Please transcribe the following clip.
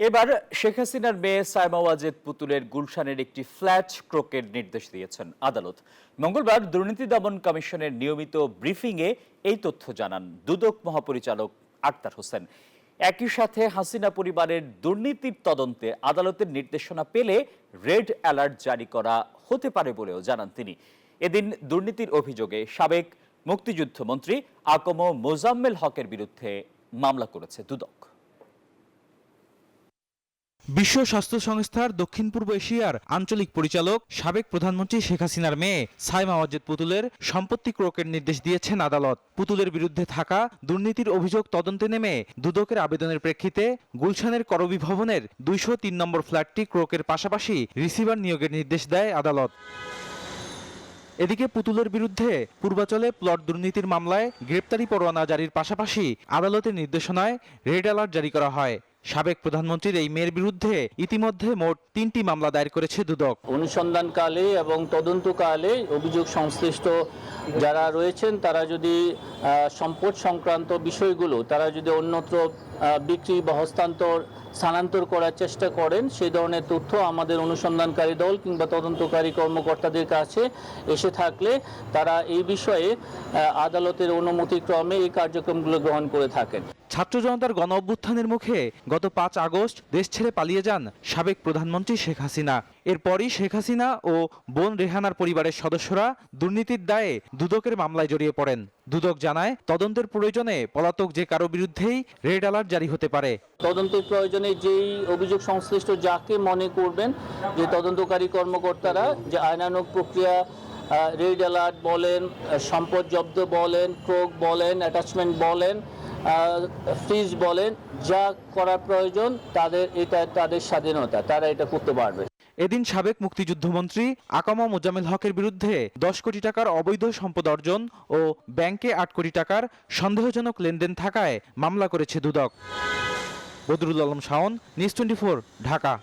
এবার শেখ হাসিনার মেয়ে সায়মা ওয়াজেদ পুতুলের গুলশানের একটি ফ্ল্যাট ক্রোকের নির্দেশ দিয়েছেন আদালত। মঙ্গলবার দুর্নীতি দমন কমিশনের নিয়মিত ব্রিফিংয়ে এই তথ্য জানান দুদক মহাপরিচালক আক্তার হোসেন। একই সাথে হাসিনা পরিবারের দুর্নীতির তদন্তে আদালতের নির্দেশনা পেলে রেড অ্যালার্ট জারি করা হতে পারে বলেও জানান তিনি। এদিন দুর্নীতির অভিযোগে সাবেক মুক্তিযুদ্ধ মন্ত্রী আকম মোজাম্মেল হকের বিরুদ্ধে মামলা করেছে দুদক। বিশ্ব স্বাস্থ্য সংস্থার দক্ষিণ পূর্ব এশিয়ার আঞ্চলিক পরিচালক সাবেক প্রধানমন্ত্রী শেখ হাসিনার মেয়ে সায়মা ওয়াজেদ পুতুলের সম্পত্তি ক্রোকের নির্দেশ দিয়েছেন আদালত। পুতুলের বিরুদ্ধে থাকা দুর্নীতির অভিযোগ তদন্তে নেমে দুদকের আবেদনের প্রেক্ষিতে গুলশানের করবি ভবনের 203 নম্বর ফ্ল্যাটটি ক্রোকের পাশাপাশি রিসিভার নিয়োগের নির্দেশ দেয় আদালত। এদিকে পুতুলের বিরুদ্ধে পূর্বাচলে প্লট দুর্নীতির মামলায় গ্রেপ্তারি পরোয়ানা জারির পাশাপাশি আদালতের নির্দেশনায় রেড অ্যালার্ট জারি করা হয়। সাবেক প্রধানমন্ত্রীর এই মেয়ের বিরুদ্ধে ইতিমধ্যে মোট 3টি মামলা দায়ের করেছে দুদক। অনুসন্ধানকালে এবং তদন্তকালে অভিযোগ সংশ্লিষ্ট যারা রয়েছেন তারা যদি সম্পদ সংক্রান্ত বিষয়গুলো তারা যদি অন্যত্র বিক্রি বা স্থানান্তর করার চেষ্টা করেন, সেই ধরনের তথ্য আমাদের অনুসন্ধানকারী দল কিংবা তদন্তকারী কর্মকর্তাদের কাছে এসে থাকলে তারা এই বিষয়ে আদালতের অনুমতিক্রমে এই কার্যক্রমগুলো গ্রহণ করে থাকেন। ছাত্র জনতার গণ অভ্যুত্থানের মুখে গত 5 আগস্ট দেশ ছেড়ে পালিয়ে যান সাবেক প্রধানমন্ত্রী শেখ হাসিনা। এরপরই শেখ হাসিনা ও বোন রেহানার পরিবারের সদস্যরা দুর্নীতির দায়ে দুদকের মামলায় জড়িয়ে পড়েন। দুদক জানায় তদন্তের প্রয়োজনে পলাতক যে কারো বিরুদ্ধেই রেড অ্যালার্ট জারি হতে পারে। তদন্তের প্রয়োজনে যেই অভিযোগ সংশ্লিষ্ট যাকে মনে করবেন যে তদন্তকারী কর্মকর্তারা যে আইনানুগ প্রক্রিয়া রেড অ্যালার্ট বলেন, সম্পদ জব্দ বলেন, ক্রোক বলেন, অ্যাটাচমেন্ট বলেন, ফ্রিজ বলেন, যা করার প্রয়োজন তাদের স্বাধীনতা, তারা এটা করতে পারবে। এদিন সাবেক মুক্তিযুদ্ধমন্ত্রী আকম মোজাম্মেল হকের বিরুদ্ধে 10 কোটি টাকার অবৈধ সম্পদ অর্জন ও ব্যাংকে 8 কোটি টাকার সন্দেহজনক লেনদেন থাকায় মামলা করেছে দুদক। বদরুল আলম শাওন, নিউজ 24, ঢাকা।